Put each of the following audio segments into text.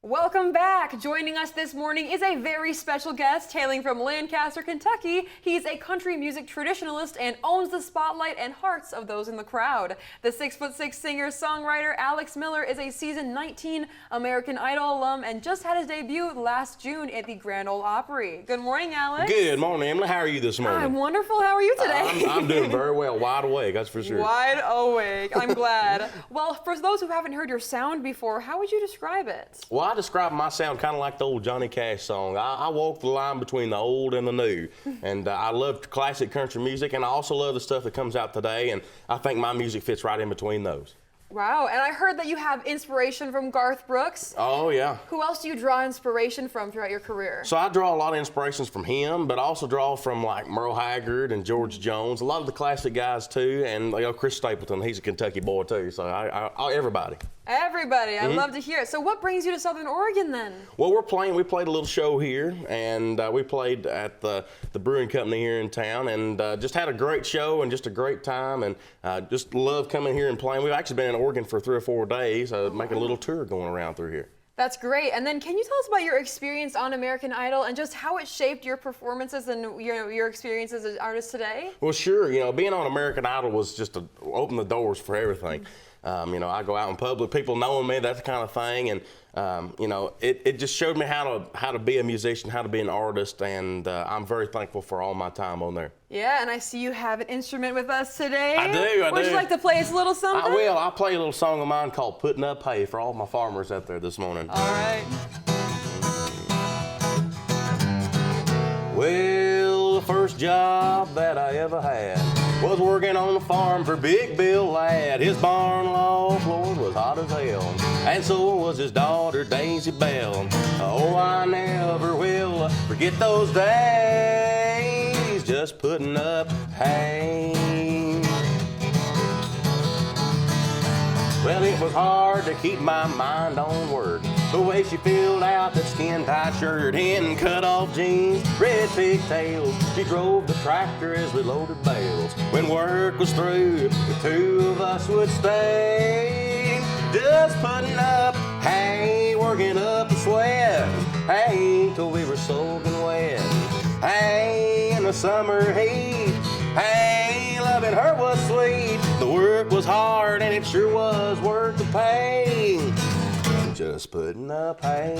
Welcome back. Joining us this morning is a very special guest hailing from Lancaster, Kentucky. He's a country music traditionalist and owns the spotlight and hearts of those in the crowd. The 6'6" singer-songwriter Alex Miller is a season 19 American Idol alum and just had his debut last June at the Grand Ole Opry. Good morning, Alex. Good morning, Emily. How are you this morning? I'm wonderful. How are you today? I'm doing very well. Wide awake, that's for sure. Wide awake. I'm glad. Well, for those who haven't heard your sound before, how would you describe it? Well, I describe my sound kind of like the old Johnny Cash song. I walk the line between the old and the new. And I love classic country music, and I also love the stuff that comes out today, and I think my music fits right in between those. Wow, and I heard that you have inspiration from Garth Brooks. Oh, yeah. Who else do you draw inspiration from throughout your career? So I draw a lot of inspirations from him, but I also draw from like Merle Haggard and George Jones, a lot of the classic guys too, and Chris Stapleton, he's a Kentucky boy too, so everybody. Everybody, I love to hear it. So what brings you to Southern Oregon then? Well, we played a little show here, and we played at the brewing company here in town, and just had a great show and just a great time, and just love coming here and playing. We've actually been in Oregon for 3 or 4 days, making a little tour going around through here. That's great. And then can you tell us about your experience on American Idol and just how it shaped your performances and your experience as an artist today? Well, sure. Being on American Idol was just to open the doors for everything. I go out in public, people knowing me, that kind of thing, and it just showed me how to be a musician, how to be an artist, and I'm very thankful for all my time on there. Yeah, and I see you have an instrument with us today. I do. Would you like to play us a little something? I will. I'll play a little song of mine called "Putting Up Hay" for all my farmers out there this morning. All right. Well, the first job that I ever had was working on the farm for Big Bill Ladd. His barn loft, Lord, was hot as hell, and so was his daughter Daisy Bell. Oh, I never will forget those days, just putting up hay. Well, it was hard to keep my mind on work. The way she filled out that skin-tight shirt in cut-off jeans, red pigtails. She drove the tractor as we loaded bales. When work was through, the two of us would stay, just putting up hay, working up a sweat, hay till we were soaking wet. Hay in the summer heat, hay loving her was sweet. The work was hard and it sure was worth the pain. Just putting up hay.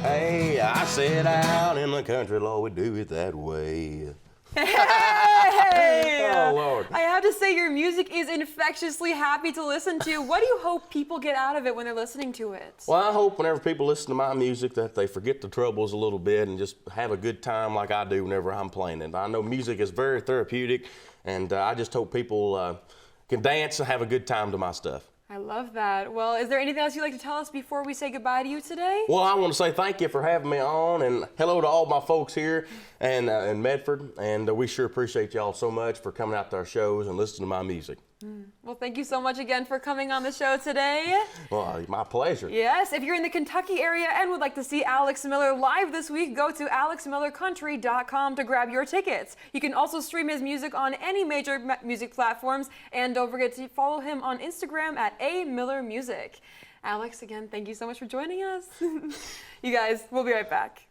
Hey, I said out in the country, Lord, we do it that way. Hey! Oh, Lord. I have to say your music is infectiously happy to listen to. What do you hope people get out of it when they're listening to it? Well, I hope whenever people listen to my music that they forget the troubles a little bit and just have a good time like I do whenever I'm playing it. I know music is very therapeutic, and I just hope people can dance and have a good time to my stuff. I love that. Well, is there anything else you'd like to tell us before we say goodbye to you today? Well, I want to say thank you for having me on, and hello to all my folks here and in Medford, and we sure appreciate y'all so much for coming out to our shows and listening to my music. Well, thank you so much again for coming on the show today. Well, my pleasure. Yes, if you're in the Kentucky area and would like to see Alex Miller live this week, go to alexmillercountry.com to grab your tickets. You can also stream his music on any major music platforms, and don't forget to follow him on Instagram at @amillermusic. Alex, again, thank you so much for joining us. You guys, we'll be right back.